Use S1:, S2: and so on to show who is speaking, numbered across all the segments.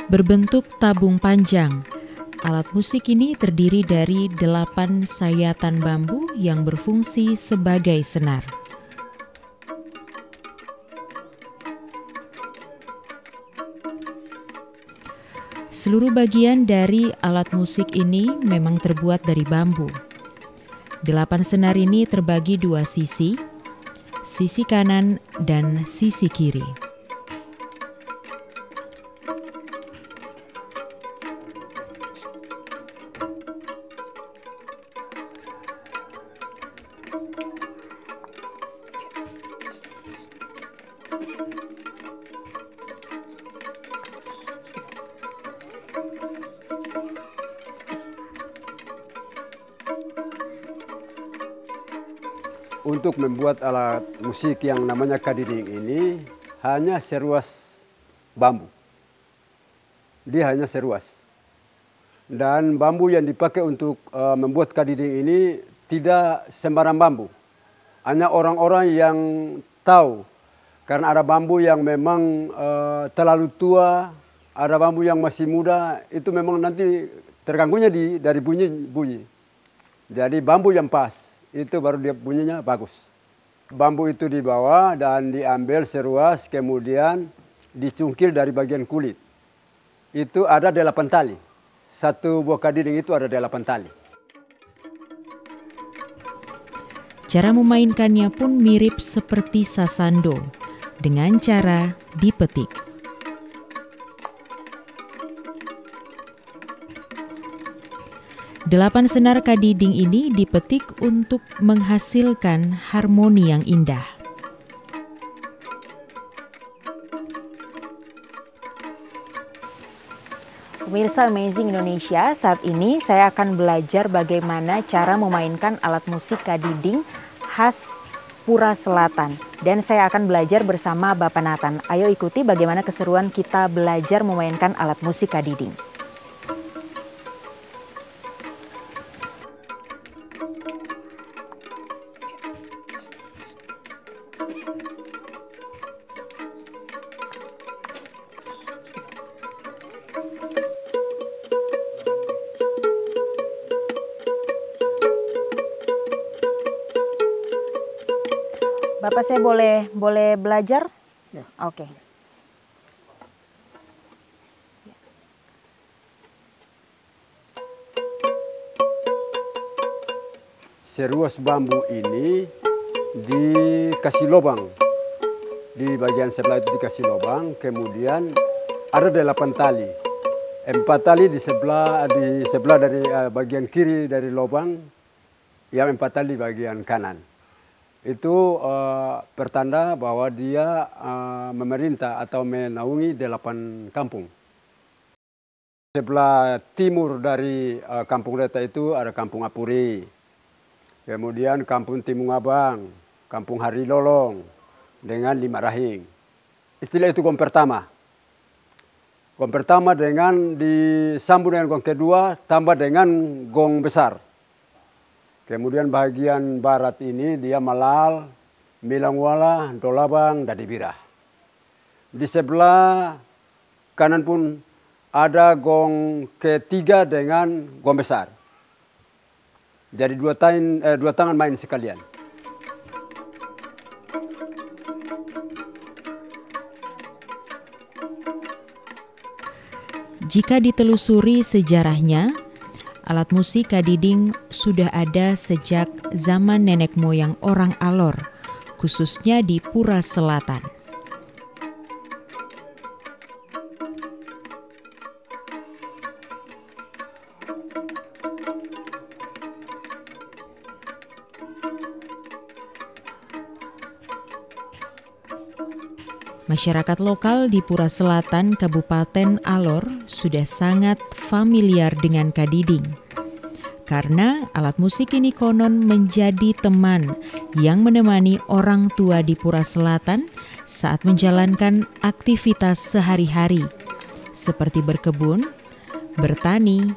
S1: Berbentuk tabung panjang, alat musik ini terdiri dari 8 sayatan bambu yang berfungsi sebagai senar. Seluruh bagian dari alat musik ini memang terbuat dari bambu. 8 senar ini terbagi 2 sisi kanan dan sisi kiri.
S2: Untuk membuat alat musik yang namanya kadiding ini hanya seruas bambu. Dia hanya seruas. Dan bambu yang dipakai untuk membuat kadiding ini tidak sembarang bambu. Hanya orang-orang yang tahu. Karena ada bambu yang memang terlalu tua, ada bambu yang masih muda, itu memang nanti terganggunya dari bunyi. Jadi bambu yang pas, itu baru dia bunyinya bagus. Bambu itu dibawa dan diambil seruas, kemudian dicungkil dari bagian kulit. Itu ada 8 tali. Satu buah kadiding itu ada 8 tali.
S1: Cara memainkannya pun mirip seperti sasando, dengan cara dipetik. Delapan senar kadiding ini dipetik untuk menghasilkan harmoni yang indah.
S3: Pemirsa Amazing Indonesia, saat ini saya akan belajar bagaimana cara memainkan alat musik kadiding khas Pura Selatan. Dan saya akan belajar bersama Bapak Nathan. Ayo ikuti bagaimana keseruan kita belajar memainkan alat musik kadiding. Bapak, saya boleh belajar?
S2: Ya.
S3: Oke.
S2: Seruas bambu ini dikasih lubang. Di bagian sebelah itu dikasih lubang, kemudian ada 8 tali. 4 tali di sebelah dari bagian kiri dari lubang, yang 4 tali di bagian kanan. Itu pertanda bahwa dia memerintah atau menaungi 8 kampung. Sebelah timur dari kampung Reta itu ada kampung Apuri, kemudian kampung Timung Abang, kampung Harilolong, dengan Lima Rahing. Istilah itu gong pertama. Gong pertama dengan disambung dengan gong kedua, tambah dengan gong besar. Kemudian bagian barat ini dia Malal, Milangwala, Dolabang, Dadibira. Di sebelah kanan pun ada gong ketiga dengan gong besar. Jadi dua tangan main sekalian.
S1: Jika ditelusuri sejarahnya, alat musik kadiding sudah ada sejak zaman nenek moyang orang Alor, khususnya di Pura Selatan. Masyarakat lokal di Pura Selatan, Kabupaten Alor sudah sangat familiar dengan kadiding. Karena alat musik ini konon menjadi teman yang menemani orang tua di Pura Selatan saat menjalankan aktivitas sehari-hari, seperti berkebun, bertani,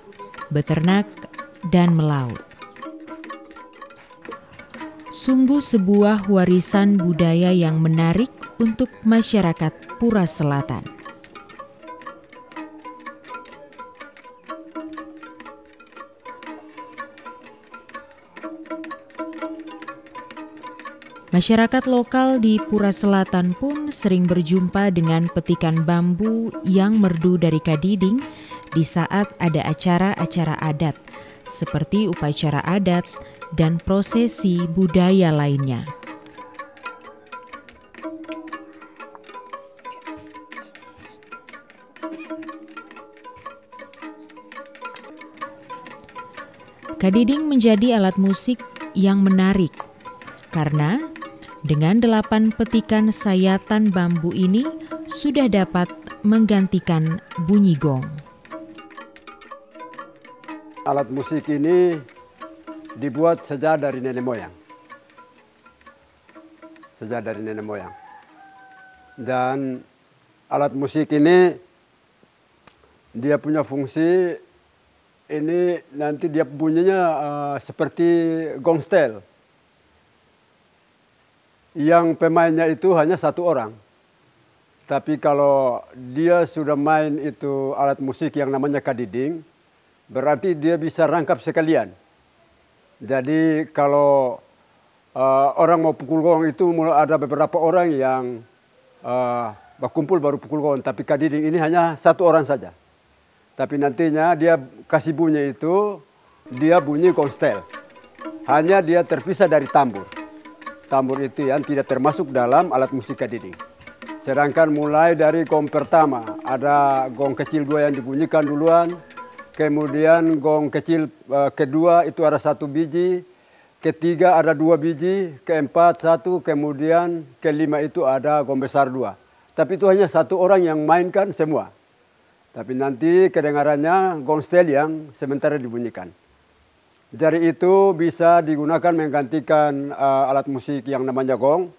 S1: beternak, dan melaut. Sungguh sebuah warisan budaya yang menarik untuk masyarakat Pura Selatan. Masyarakat lokal di Pura Selatan pun sering berjumpa dengan petikan bambu yang merdu dari kadiding di saat ada acara-acara adat, seperti upacara adat dan prosesi budaya lainnya. Kadiding menjadi alat musik yang menarik karena dengan 8 petikan sayatan bambu ini sudah dapat menggantikan bunyi gong.
S2: Alat musik ini dibuat sejak dari nenek moyang. Sejak dari nenek moyang. Dan alat musik ini dia punya fungsi ini nanti dia bunyinya seperti gong stel. Yang pemainnya itu hanya 1 orang. Tapi kalau dia sudah main itu alat musik yang namanya kadiding, berarti dia bisa rangkap sekalian. Jadi kalau orang mau pukul gong itu mulai ada beberapa orang yang berkumpul baru pukul gong. Tapi kadiding ini hanya 1 orang saja. Tapi nantinya dia kasih bunyi itu, dia bunyi gong stel. Hanya dia terpisah dari tambur. Tambur itu yang tidak termasuk dalam alat musik kadiding. Sedangkan mulai dari gong pertama, ada gong kecil 2 yang dibunyikan duluan, kemudian gong kecil kedua itu ada 1 biji, ketiga ada 2 biji, keempat 1, kemudian kelima itu ada gong besar 2. Tapi itu hanya 1 orang yang mainkan semua. Tapi nanti kedengarannya gong stel yang sementara dibunyikan. Jadi itu bisa digunakan menggantikan alat musik yang namanya gong.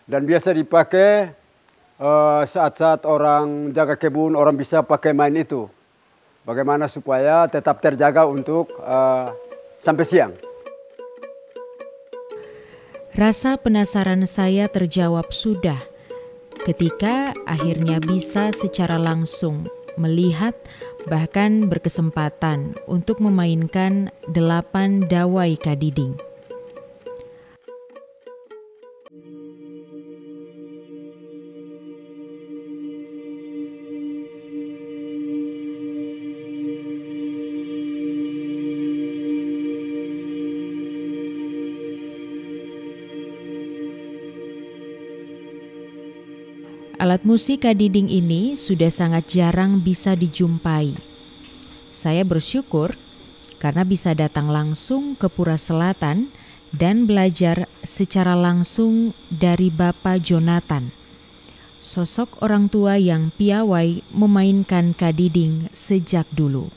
S2: Dan biasa dipakai saat-saat orang jaga kebun, orang bisa pakai main itu. Bagaimana supaya tetap terjaga untuk sampai siang.
S1: Rasa penasaran saya terjawab sudah ketika akhirnya bisa secara langsung melihat bahkan berkesempatan untuk memainkan 8 dawai kadiding. Alat musik kadiding ini sudah sangat jarang bisa dijumpai. Saya bersyukur karena bisa datang langsung ke Pura Selatan dan belajar secara langsung dari Bapak Jonathan, sosok orang tua yang piawai memainkan kadiding sejak dulu.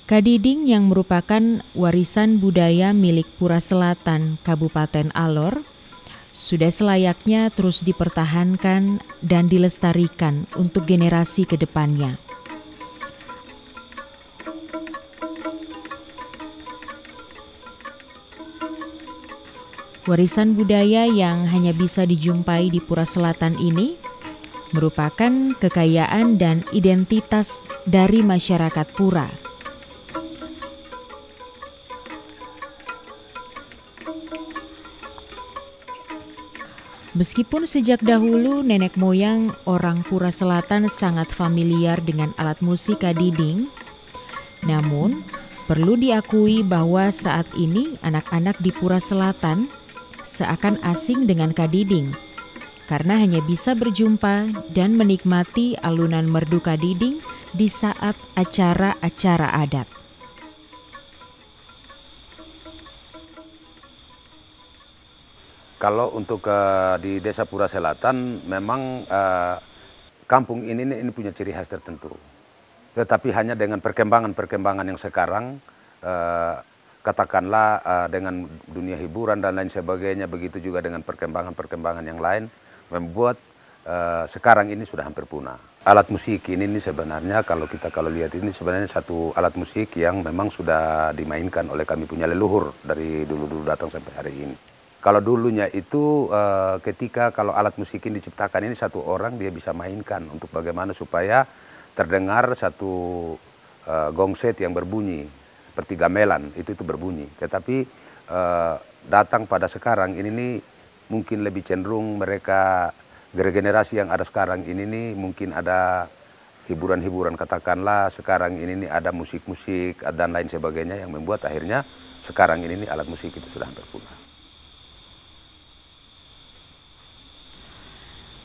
S1: Kadiding yang merupakan warisan budaya milik Pura Selatan, Kabupaten Alor, sudah selayaknya terus dipertahankan dan dilestarikan untuk generasi ke depannya. Warisan budaya yang hanya bisa dijumpai di Pura Selatan ini merupakan kekayaan dan identitas dari masyarakat Pura. Meskipun sejak dahulu nenek moyang orang Pura Selatan sangat familiar dengan alat musik kadiding, namun perlu diakui bahwa saat ini anak-anak di Pura Selatan seakan asing dengan kadiding karena hanya bisa berjumpa dan menikmati alunan merdu kadiding di saat acara-acara adat.
S4: Kalau untuk di Desa Pura Selatan memang kampung ini punya ciri khas tertentu. Tetapi hanya dengan perkembangan yang sekarang, katakanlah dengan dunia hiburan dan lain sebagainya, begitu juga dengan perkembangan yang lain, membuat sekarang ini sudah hampir punah. Alat musik ini sebenarnya kalau lihat ini sebenarnya satu alat musik yang memang sudah dimainkan oleh kami punya leluhur dari dulu datang sampai hari ini. Kalau dulunya itu ketika kalau alat musik ini diciptakan ini satu orang dia bisa mainkan untuk bagaimana supaya terdengar satu gongset yang berbunyi seperti gamelan itu berbunyi. Tetapi datang pada sekarang ini nih mungkin lebih cenderung mereka generasi yang ada sekarang ini nih mungkin ada hiburan-hiburan katakanlah sekarang ini nih ada musik-musik dan lain sebagainya yang membuat akhirnya sekarang ini nih alat musik itu sudah hampir punah.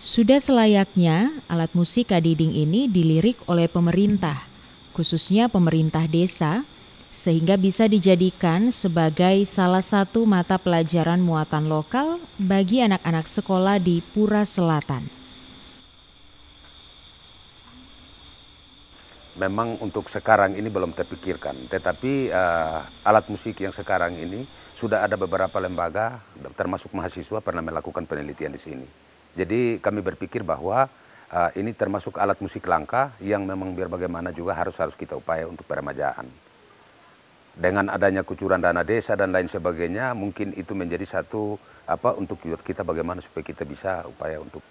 S1: Sudah selayaknya alat musik kadiding ini dilirik oleh pemerintah, khususnya pemerintah desa, sehingga bisa dijadikan sebagai salah satu mata pelajaran muatan lokal bagi anak-anak sekolah di Pura Selatan.
S4: Memang untuk sekarang ini belum terpikirkan, tetapi alat musik yang sekarang ini sudah ada beberapa lembaga, termasuk mahasiswa pernah melakukan penelitian di sini. Jadi kami berpikir bahwa ini termasuk alat musik langka yang memang biar bagaimana juga harus kita upaya untuk peremajaan. Dengan adanya kucuran dana desa dan lain sebagainya, mungkin itu menjadi satu untuk kita bagaimana supaya kita bisa upaya untuk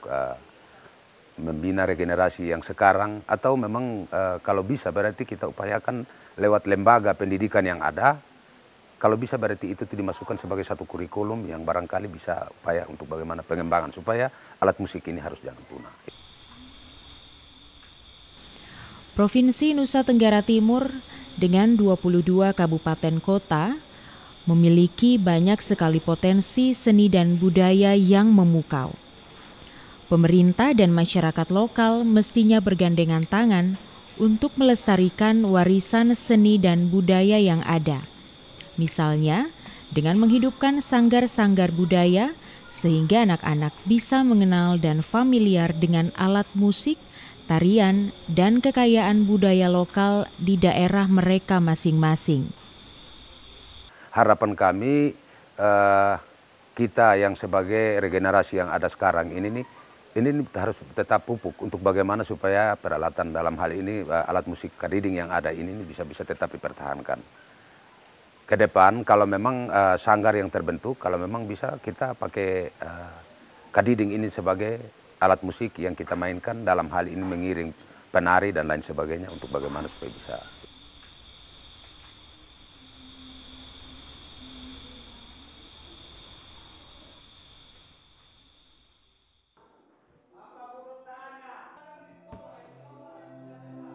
S4: membina regenerasi yang sekarang atau memang kalau bisa berarti kita upayakan lewat lembaga pendidikan yang ada. Kalau bisa berarti itu dimasukkan sebagai satu kurikulum yang barangkali bisa upaya untuk bagaimana pengembangan supaya alat musik ini harus jangan punah.
S1: Provinsi Nusa Tenggara Timur dengan 22 kabupaten kota memiliki banyak sekali potensi seni dan budaya yang memukau. Pemerintah dan masyarakat lokal mestinya bergandengan tangan untuk melestarikan warisan seni dan budaya yang ada. Misalnya, dengan menghidupkan sanggar-sanggar budaya sehingga anak-anak bisa mengenal dan familiar dengan alat musik, tarian, dan kekayaan budaya lokal di daerah mereka masing-masing.
S4: Harapan kami kita yang sebagai regenerasi yang ada sekarang ini harus tetap pupuk untuk bagaimana supaya peralatan dalam hal ini alat musik kadiding yang ada ini bisa tetap dipertahankan. Ke depan kalau memang sanggar yang terbentuk, kalau memang bisa kita pakai kadiding ini sebagai alat musik yang kita mainkan dalam hal ini mengiring penari dan lain sebagainya untuk bagaimana supaya bisa.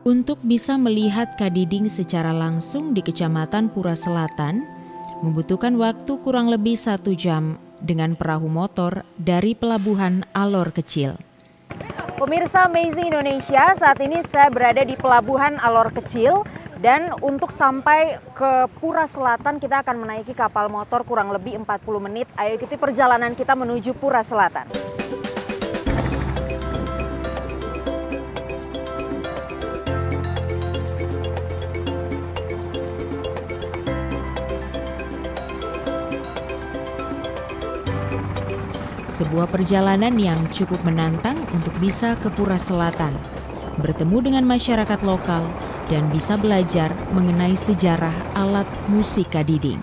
S1: Untuk bisa melihat kadiding secara langsung di Kecamatan Pura Selatan, membutuhkan waktu kurang lebih 1 jam dengan perahu motor dari Pelabuhan Alor Kecil.
S3: Pemirsa Amazing Indonesia, saat ini saya berada di Pelabuhan Alor Kecil dan untuk sampai ke Pura Selatan kita akan menaiki kapal motor kurang lebih 40 menit. Ayo ikuti perjalanan kita menuju Pura Selatan.
S1: Sebuah perjalanan yang cukup menantang untuk bisa ke Pura Selatan, bertemu dengan masyarakat lokal, dan bisa belajar mengenai sejarah alat musik kadiding.